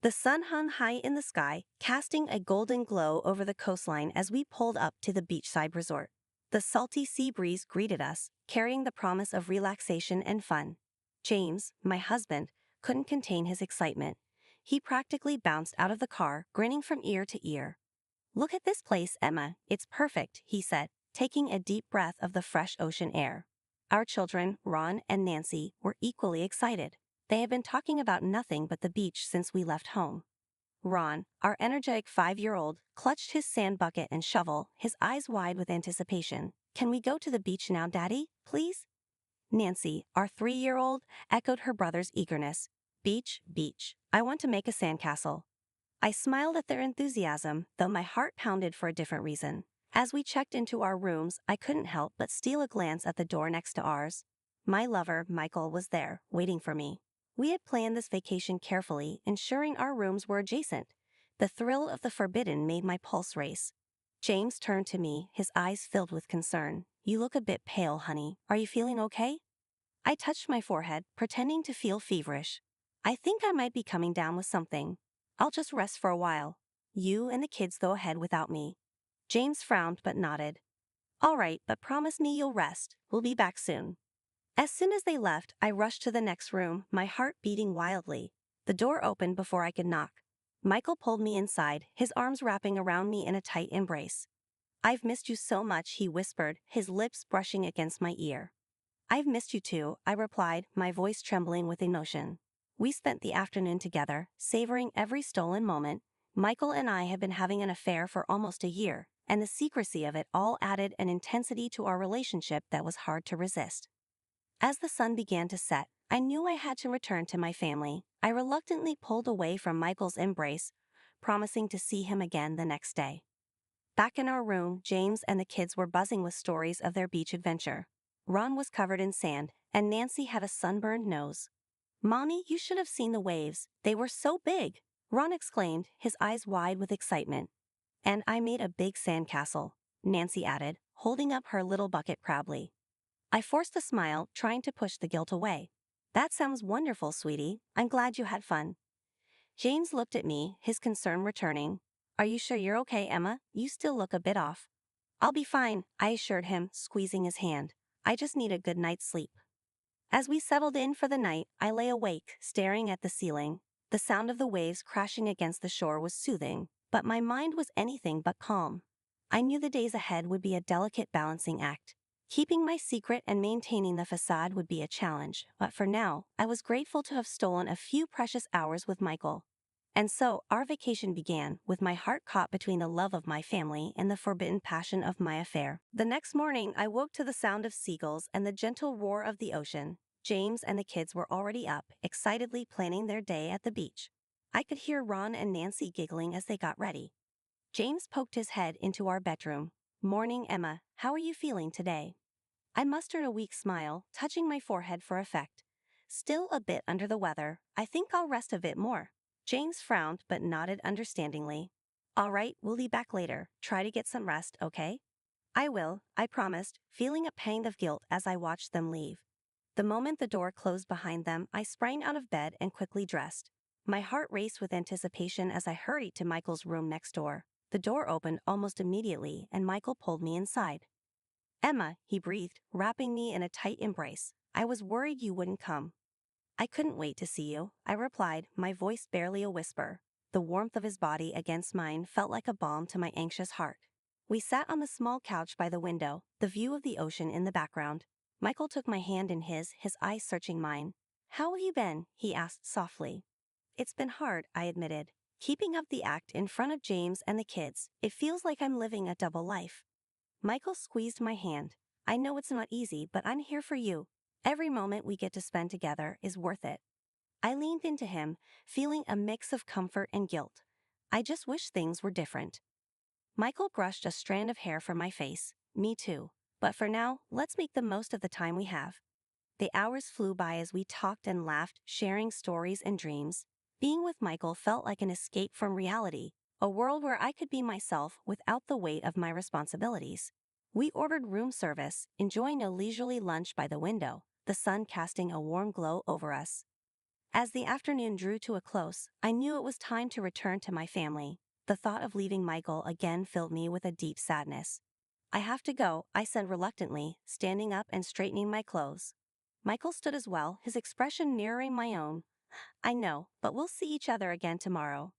The sun hung high in the sky, casting a golden glow over the coastline as we pulled up to the beachside resort. The salty sea breeze greeted us, carrying the promise of relaxation and fun. James, my husband, couldn't contain his excitement. He practically bounced out of the car, grinning from ear to ear. "Look at this place, Emma. It's perfect," he said, taking a deep breath of the fresh ocean air. Our children, Ron and Nancy, were equally excited. They had been talking about nothing but the beach since we left home. Ron, our energetic 5-year-old, clutched his sand bucket and shovel, his eyes wide with anticipation. "Can we go to the beach now, Daddy, please?" Nancy, our 3-year-old, echoed her brother's eagerness. "Beach, beach. I want to make a sandcastle." I smiled at their enthusiasm, though my heart pounded for a different reason. As we checked into our rooms, I couldn't help but steal a glance at the door next to ours. My lover, Michael, was there, waiting for me. We had planned this vacation carefully, ensuring our rooms were adjacent. The thrill of the forbidden made my pulse race. James turned to me, his eyes filled with concern. "You look a bit pale, honey. Are you feeling okay?" I touched my forehead, pretending to feel feverish. "I think I might be coming down with something. I'll just rest for a while. You and the kids go ahead without me." James frowned but nodded. "All right, but promise me you'll rest. We'll be back soon." As soon as they left, I rushed to the next room, my heart beating wildly. The door opened before I could knock. Michael pulled me inside, his arms wrapping around me in a tight embrace. "I've missed you so much," he whispered, his lips brushing against my ear. "I've missed you too," I replied, my voice trembling with emotion. We spent the afternoon together, savoring every stolen moment. Michael and I had been having an affair for almost a year, and the secrecy of it all added an intensity to our relationship that was hard to resist. As the sun began to set, I knew I had to return to my family. I reluctantly pulled away from Michael's embrace, promising to see him again the next day. Back in our room, James and the kids were buzzing with stories of their beach adventure. Ron was covered in sand, and Nancy had a sunburned nose. "Mommy, you should have seen the waves. They were so big," Ron exclaimed, his eyes wide with excitement. "And I made a big sandcastle," Nancy added, holding up her little bucket proudly. I forced a smile, trying to push the guilt away. "That sounds wonderful, sweetie. I'm glad you had fun." James looked at me, his concern returning. "Are you sure you're okay, Emma? You still look a bit off." "I'll be fine," I assured him, squeezing his hand. "I just need a good night's sleep." As we settled in for the night, I lay awake, staring at the ceiling. The sound of the waves crashing against the shore was soothing, but my mind was anything but calm. I knew the days ahead would be a delicate balancing act. Keeping my secret and maintaining the facade would be a challenge, but for now, I was grateful to have stolen a few precious hours with Michael. And so, our vacation began, with my heart caught between the love of my family and the forbidden passion of my affair. The next morning, I woke to the sound of seagulls and the gentle roar of the ocean. James and the kids were already up, excitedly planning their day at the beach. I could hear Ron and Nancy giggling as they got ready. James poked his head into our bedroom. "Morning, Emma. How are you feeling today?" I mustered a weak smile, touching my forehead for effect. "Still a bit under the weather. I think I'll rest a bit more." James frowned but nodded understandingly. "All right, we'll be back later. Try to get some rest, okay?" "I will," I promised, feeling a pang of guilt as I watched them leave. The moment the door closed behind them, I sprang out of bed and quickly dressed. My heart raced with anticipation as I hurried to Michael's room next door. The door opened almost immediately, and Michael pulled me inside. "Emma," he breathed, wrapping me in a tight embrace. "I was worried you wouldn't come." "I couldn't wait to see you," I replied, my voice barely a whisper. The warmth of his body against mine felt like a balm to my anxious heart. We sat on the small couch by the window, the view of the ocean in the background. Michael took my hand in his eyes searching mine. "How have you been?" he asked softly. "It's been hard," I admitted. "Keeping up the act in front of James and the kids, it feels like I'm living a double life." Michael squeezed my hand. "I know it's not easy, but I'm here for you. Every moment we get to spend together is worth it." I leaned into him, feeling a mix of comfort and guilt. I just wish things were different. Michael brushed a strand of hair from my face. "Me too. But for now, let's make the most of the time we have." The hours flew by as we talked and laughed, sharing stories and dreams. Being with Michael felt like an escape from reality, a world where I could be myself without the weight of my responsibilities. We ordered room service, enjoying a leisurely lunch by the window, the sun casting a warm glow over us. As the afternoon drew to a close, I knew it was time to return to my family. The thought of leaving Michael again filled me with a deep sadness. I have to go, I said reluctantly, standing up and straightening my clothes. Michael stood as well, his expression mirroring my own. I know, but we'll see each other again tomorrow.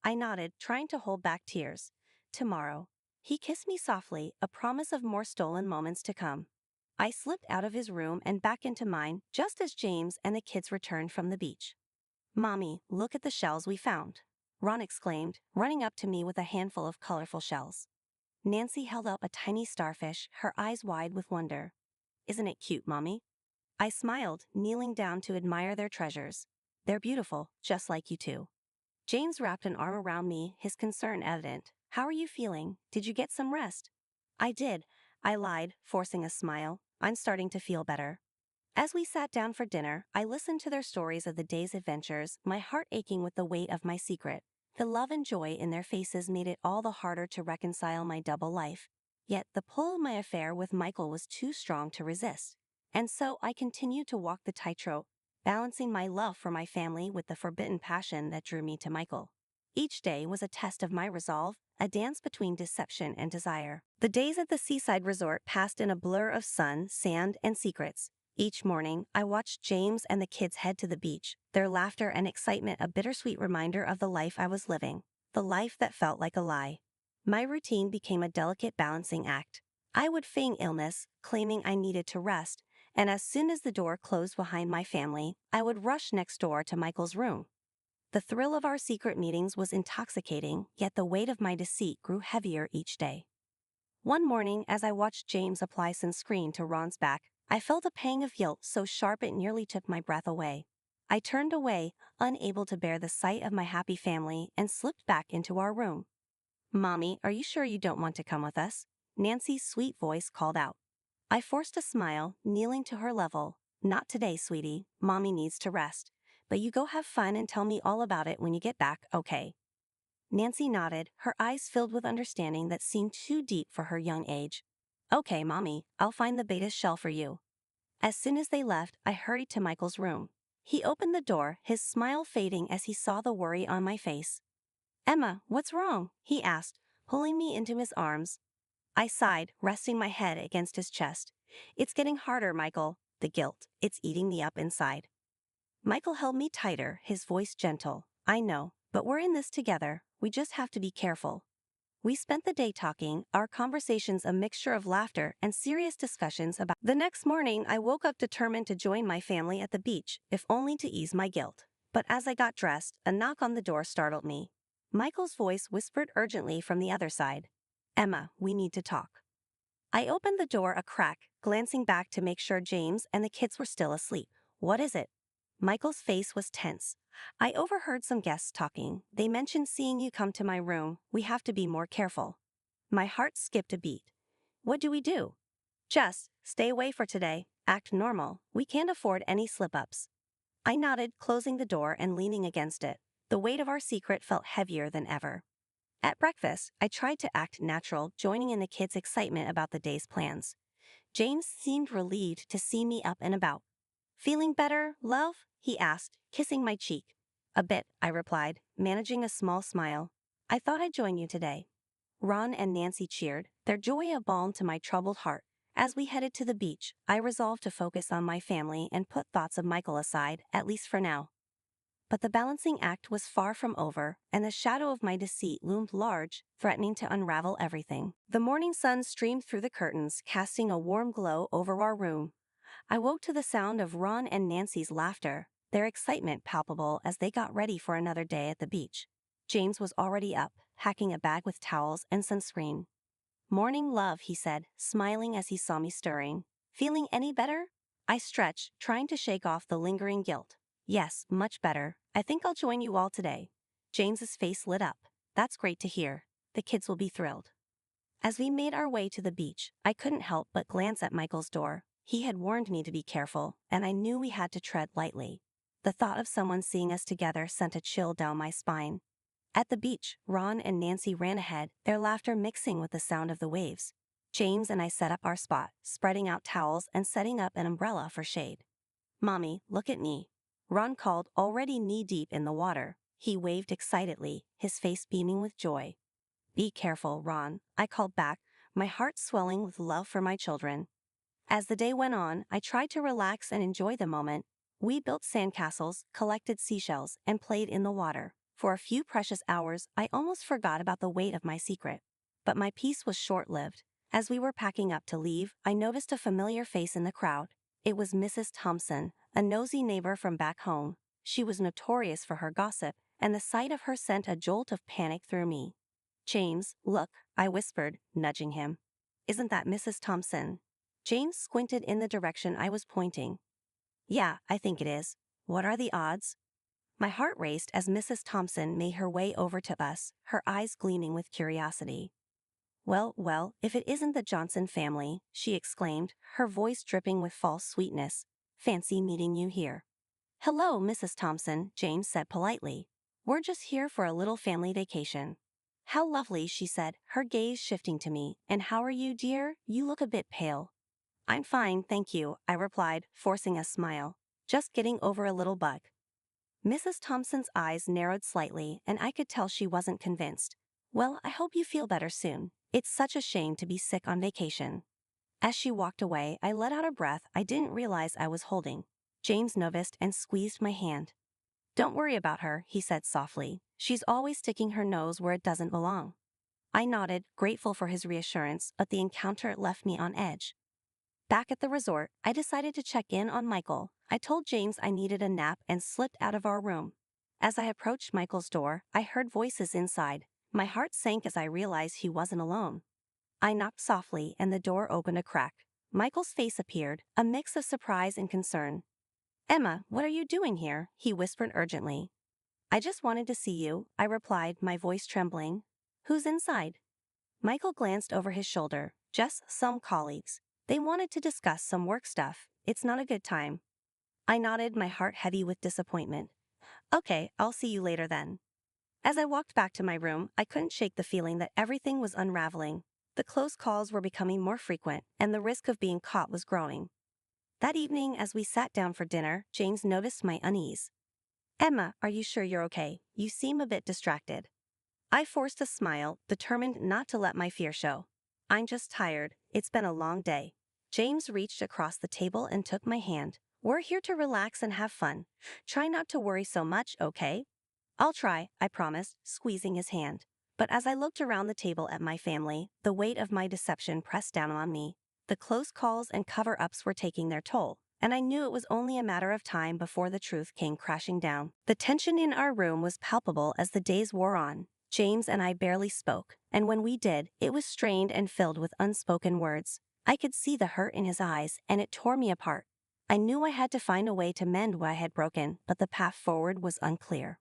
I nodded, trying to hold back tears. Tomorrow. He kissed me softly, a promise of more stolen moments to come. I slipped out of his room and back into mine, just as James and the kids returned from the beach. Mommy, look at the shells we found, Ron exclaimed, running up to me with a handful of colorful shells. Nancy held up a tiny starfish, her eyes wide with wonder. Isn't it cute, Mommy? I smiled, kneeling down to admire their treasures. They're beautiful, just like you two. James wrapped an arm around me, his concern evident. How are you feeling? Did you get some rest? I did, I lied, forcing a smile. I'm starting to feel better. As we sat down for dinner, I listened to their stories of the day's adventures, my heart aching with the weight of my secret. The love and joy in their faces made it all the harder to reconcile my double life. Yet the pull of my affair with Michael was too strong to resist. And so I continued to walk the tightrope, balancing my love for my family with the forbidden passion that drew me to Michael. Each day was a test of my resolve, a dance between deception and desire. The days at the seaside resort passed in a blur of sun, sand, and secrets. Each morning, I watched James and the kids head to the beach, their laughter and excitement a bittersweet reminder of the life I was living, the life that felt like a lie. My routine became a delicate balancing act. I would feign illness, claiming I needed to rest, and as soon as the door closed behind my family, I would rush next door to Michael's room. The thrill of our secret meetings was intoxicating, yet the weight of my deceit grew heavier each day. One morning, as I watched James apply sunscreen to Ron's back, I felt a pang of guilt so sharp it nearly took my breath away. I turned away, unable to bear the sight of my happy family, and slipped back into our room. Mommy, are you sure you don't want to come with us? Nancy's sweet voice called out. I forced a smile, kneeling to her level. Not today, sweetie. Mommy needs to rest. But you go have fun and tell me all about it when you get back, okay? Nancy nodded, her eyes filled with understanding that seemed too deep for her young age. Okay, Mommy, I'll find the beta shell for you. As soon as they left, I hurried to Michael's room. He opened the door, his smile fading as he saw the worry on my face. Emma, what's wrong? He asked, pulling me into his arms. I sighed, resting my head against his chest. It's getting harder, Michael. The guilt, it's eating me up inside. Michael held me tighter, his voice gentle. I know, but we're in this together. We just have to be careful. We spent the day talking, our conversations a mixture of laughter and serious discussions about. The next morning, I woke up determined to join my family at the beach, if only to ease my guilt. But as I got dressed, a knock on the door startled me. Michael's voice whispered urgently from the other side. Emma, we need to talk. I opened the door a crack, glancing back to make sure James and the kids were still asleep. What is it? Michael's face was tense. I overheard some guests talking. They mentioned seeing you come to my room. We have to be more careful. My heart skipped a beat. What do we do? Just stay away for today. Act normal. We can't afford any slip-ups. I nodded, closing the door and leaning against it. The weight of our secret felt heavier than ever. At breakfast, I tried to act natural, joining in the kids' excitement about the day's plans. James seemed relieved to see me up and about. Feeling better, love? He asked, kissing my cheek. A bit, I replied, managing a small smile. I thought I'd join you today. Ron and Nancy cheered, their joy a balm to my troubled heart. As we headed to the beach, I resolved to focus on my family and put thoughts of Michael aside, at least for now. But the balancing act was far from over, and the shadow of my deceit loomed large, threatening to unravel everything. The morning sun streamed through the curtains, casting a warm glow over our room. I woke to the sound of Ron and Nancy's laughter, their excitement palpable as they got ready for another day at the beach. James was already up, packing a bag with towels and sunscreen. Morning, love, he said, smiling as he saw me stirring. Feeling any better? I stretched, trying to shake off the lingering guilt. Yes, much better. I think I'll join you all today. James's face lit up. That's great to hear. The kids will be thrilled. As we made our way to the beach, I couldn't help but glance at Michael's door. He had warned me to be careful, and I knew we had to tread lightly. The thought of someone seeing us together sent a chill down my spine. At the beach, Ron and Nancy ran ahead, their laughter mixing with the sound of the waves. James and I set up our spot, spreading out towels and setting up an umbrella for shade. Mommy, look at me. Ron called, already knee-deep in the water. He waved excitedly, his face beaming with joy. Be careful, Ron, I called back, my heart swelling with love for my children. As the day went on, I tried to relax and enjoy the moment. We built sandcastles, collected seashells, and played in the water. For a few precious hours, I almost forgot about the weight of my secret. But my peace was short-lived. As we were packing up to leave, I noticed a familiar face in the crowd. It was Mrs. Thompson, a nosy neighbor from back home. She was notorious for her gossip, and the sight of her sent a jolt of panic through me. James, look, I whispered, nudging him. Isn't that Mrs. Thompson? James squinted in the direction I was pointing. Yeah, I think it is. What are the odds? My heart raced as Mrs. Thompson made her way over to us, her eyes gleaming with curiosity. Well, if it isn't the Johnson family, she exclaimed, her voice dripping with false sweetness. Fancy meeting you here. Hello, Mrs. Thompson, James said politely. We're just here for a little family vacation. How lovely, she said, her gaze shifting to me. And how are you, dear? You look a bit pale. I'm fine, thank you, I replied, forcing a smile. Just getting over a little bug. Mrs. Thompson's eyes narrowed slightly, and I could tell she wasn't convinced. Well, I hope you feel better soon. It's such a shame to be sick on vacation. As she walked away, I let out a breath I didn't realize I was holding. James noticed and squeezed my hand. Don't worry about her, he said softly. She's always sticking her nose where it doesn't belong. I nodded, grateful for his reassurance, but the encounter left me on edge. Back at the resort, I decided to check in on Michael. I told James I needed a nap and slipped out of our room. As I approached Michael's door, I heard voices inside. My heart sank as I realized he wasn't alone. I knocked softly and the door opened a crack. Michael's face appeared, a mix of surprise and concern. Emma, what are you doing here? He whispered urgently. I just wanted to see you, I replied, my voice trembling. Who's inside? Michael glanced over his shoulder. Just some colleagues. They wanted to discuss some work stuff. It's not a good time. I nodded, my heart heavy with disappointment. Okay, I'll see you later then. As I walked back to my room, I couldn't shake the feeling that everything was unraveling. The close calls were becoming more frequent, and the risk of being caught was growing. That evening, as we sat down for dinner, James noticed my unease. Emma, are you sure you're okay? You seem a bit distracted. I forced a smile, determined not to let my fear show. I'm just tired. It's been a long day. James reached across the table and took my hand. We're here to relax and have fun. Try not to worry so much, okay? I'll try, I promised, squeezing his hand. But as I looked around the table at my family, the weight of my deception pressed down on me. The close calls and cover-ups were taking their toll, and I knew it was only a matter of time before the truth came crashing down. The tension in our room was palpable as the days wore on. James and I barely spoke, and when we did, it was strained and filled with unspoken words. I could see the hurt in his eyes, and it tore me apart. I knew I had to find a way to mend what I had broken, but the path forward was unclear.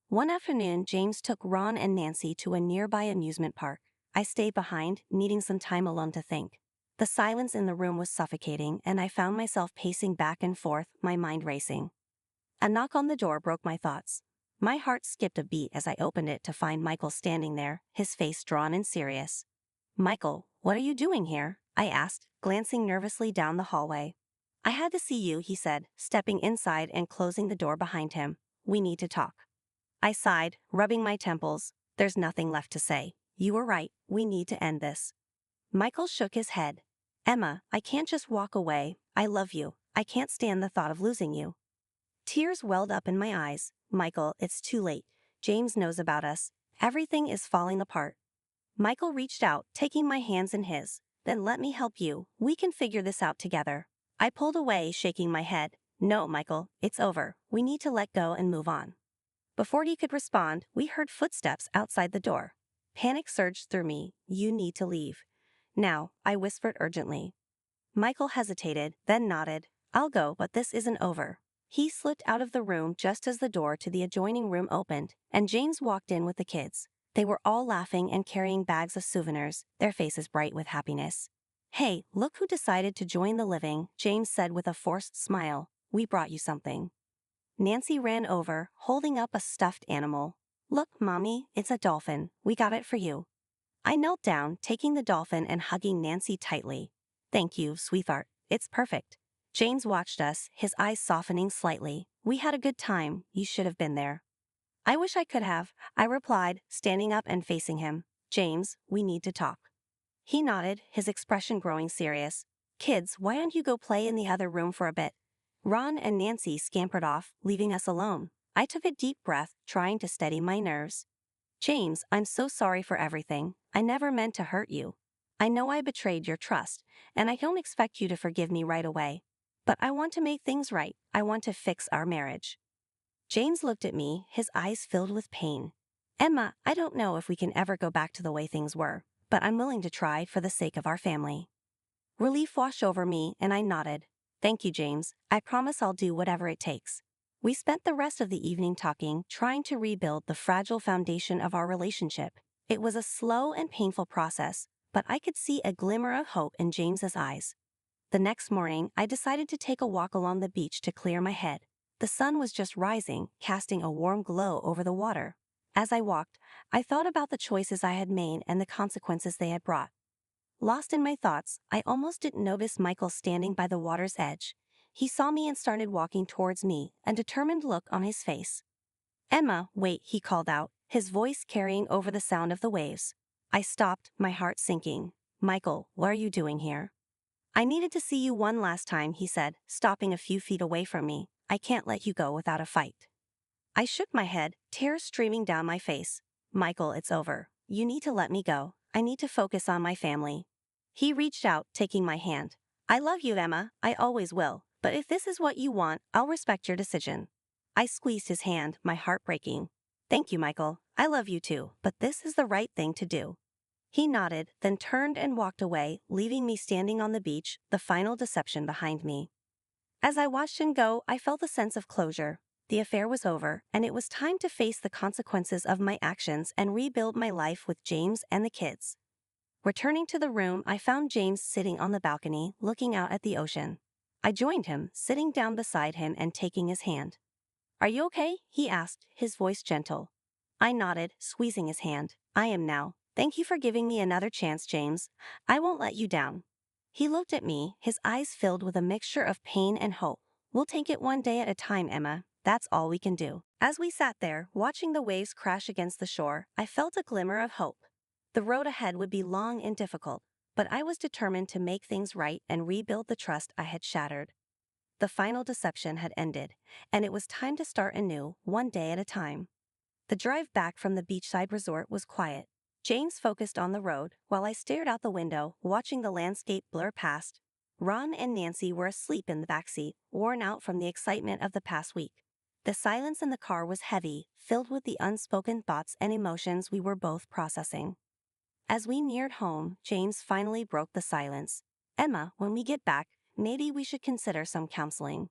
One afternoon, James took Ron and Nancy to a nearby amusement park. I stayed behind, needing some time alone to think. The silence in the room was suffocating, and I found myself pacing back and forth, my mind racing. A knock on the door broke my thoughts. My heart skipped a beat as I opened it to find Michael standing there, his face drawn and serious. Michael, what are you doing here? I asked, glancing nervously down the hallway. I had to see you, he said, stepping inside and closing the door behind him. We need to talk. I sighed, rubbing my temples. There's nothing left to say. You were right, we need to end this. Michael shook his head. Emma, I can't just walk away. I love you. I can't stand the thought of losing you. Tears welled up in my eyes. Michael, it's too late. James knows about us. Everything is falling apart. Michael reached out, taking my hands in his. Then let me help you. We can figure this out together. I pulled away, shaking my head. No, Michael, it's over. We need to let go and move on. Before he could respond, we heard footsteps outside the door. Panic surged through me. You need to leave. Now, I whispered urgently. Michael hesitated, then nodded. I'll go, but this isn't over. He slipped out of the room just as the door to the adjoining room opened, and James walked in with the kids. They were all laughing and carrying bags of souvenirs, their faces bright with happiness. Hey, look who decided to join the living, James said with a forced smile. We brought you something. Nancy ran over, holding up a stuffed animal. Look, Mommy, it's a dolphin. We got it for you. I knelt down, taking the dolphin and hugging Nancy tightly. Thank you, sweetheart. It's perfect. James watched us, his eyes softening slightly. We had a good time, you should have been there. I wish I could have, I replied, standing up and facing him. James, we need to talk. He nodded, his expression growing serious. Kids, why don't you go play in the other room for a bit? Ron and Nancy scampered off, leaving us alone. I took a deep breath, trying to steady my nerves. James, I'm so sorry for everything. I never meant to hurt you. I know I betrayed your trust, and I don't expect you to forgive me right away. But I want to make things right. I want to fix our marriage. James looked at me, his eyes filled with pain. Emma, I don't know if we can ever go back to the way things were, but I'm willing to try for the sake of our family. Relief washed over me, and I nodded. Thank you, James. I promise I'll do whatever it takes. We spent the rest of the evening talking, trying to rebuild the fragile foundation of our relationship. It was a slow and painful process, but I could see a glimmer of hope in James's eyes. The next morning, I decided to take a walk along the beach to clear my head. The sun was just rising, casting a warm glow over the water. As I walked, I thought about the choices I had made and the consequences they had brought. Lost in my thoughts, I almost didn't notice Michael standing by the water's edge. He saw me and started walking towards me, a determined look on his face. Emma, wait, he called out, his voice carrying over the sound of the waves. I stopped, my heart sinking. Michael, what are you doing here? I needed to see you one last time, he said, stopping a few feet away from me. I can't let you go without a fight. I shook my head, tears streaming down my face. Michael, it's over. You need to let me go. I need to focus on my family. He reached out, taking my hand. I love you, Emma. I always will. But if this is what you want, I'll respect your decision. I squeezed his hand, my heart breaking. Thank you, Michael. I love you too, but this is the right thing to do. He nodded, then turned and walked away, leaving me standing on the beach, the final deception behind me. As I watched him go, I felt a sense of closure. The affair was over, and it was time to face the consequences of my actions and rebuild my life with James and the kids. Returning to the room, I found James sitting on the balcony, looking out at the ocean. I joined him, sitting down beside him and taking his hand. Are you okay? He asked, his voice gentle. I nodded, squeezing his hand. I am now. Thank you for giving me another chance, James. I won't let you down. He looked at me, his eyes filled with a mixture of pain and hope. We'll take it one day at a time, Emma. That's all we can do. As we sat there, watching the waves crash against the shore, I felt a glimmer of hope. The road ahead would be long and difficult, but I was determined to make things right and rebuild the trust I had shattered. The final deception had ended, and it was time to start anew, one day at a time. The drive back from the beachside resort was quiet. James focused on the road, while I stared out the window, watching the landscape blur past. Ron and Nancy were asleep in the backseat, worn out from the excitement of the past week. The silence in the car was heavy, filled with the unspoken thoughts and emotions we were both processing. As we neared home, James finally broke the silence. Emma, when we get back, maybe we should consider some counseling.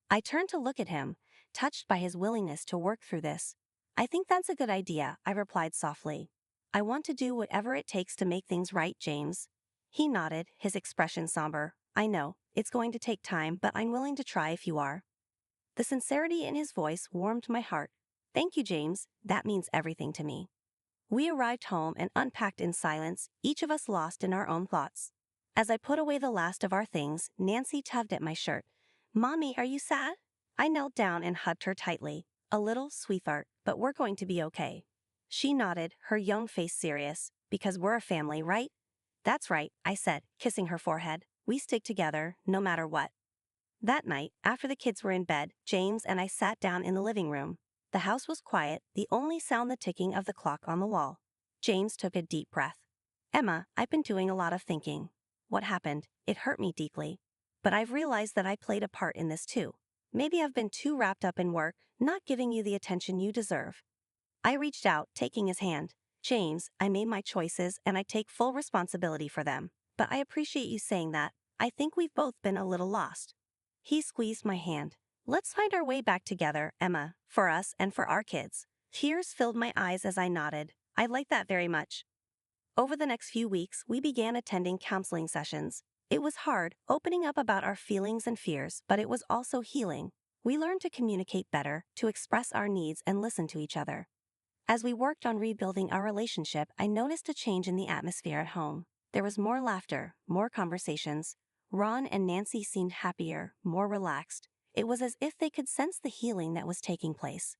I turned to look at him, touched by his willingness to work through this. I think that's a good idea, I replied softly. I want to do whatever it takes to make things right, James. He nodded, his expression somber. I know, it's going to take time, but I'm willing to try if you are. The sincerity in his voice warmed my heart. Thank you, James. That means everything to me. We arrived home and unpacked in silence, each of us lost in our own thoughts. As I put away the last of our things, Nancy tugged at my shirt. Mommy, are you sad? I knelt down and hugged her tightly. A little, sweetheart, but we're going to be okay. She nodded, her young face serious. Because we're a family, right? That's right, I said, kissing her forehead. We stick together, no matter what. That night, after the kids were in bed, James and I sat down in the living room. The house was quiet, the only sound the ticking of the clock on the wall. James took a deep breath. Emma, I've been doing a lot of thinking. What happened? It hurt me deeply. But I've realized that I played a part in this too. Maybe I've been too wrapped up in work, not giving you the attention you deserve. I reached out, taking his hand. James, I made my choices and I take full responsibility for them. But I appreciate you saying that. I think we've both been a little lost. He squeezed my hand. Let's find our way back together, Emma, for us and for our kids. Tears filled my eyes as I nodded. I like that very much. Over the next few weeks, we began attending counseling sessions. It was hard, opening up about our feelings and fears, but it was also healing. We learned to communicate better, to express our needs and listen to each other. As we worked on rebuilding our relationship, I noticed a change in the atmosphere at home. There was more laughter, more conversations. Ron and Nancy seemed happier, more relaxed. It was as if they could sense the healing that was taking place.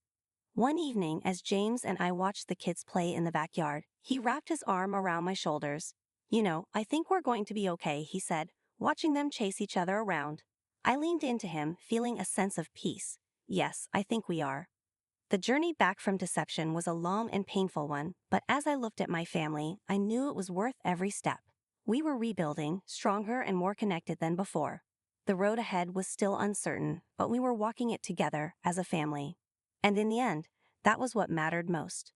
One evening, as James and I watched the kids play in the backyard, he wrapped his arm around my shoulders. I think we're going to be okay, he said, watching them chase each other around. I leaned into him, feeling a sense of peace. Yes, I think we are. The journey back from deception was a long and painful one, but as I looked at my family, I knew it was worth every step. We were rebuilding, stronger and more connected than before. The road ahead was still uncertain, but we were walking it together as a family. And in the end, that was what mattered most.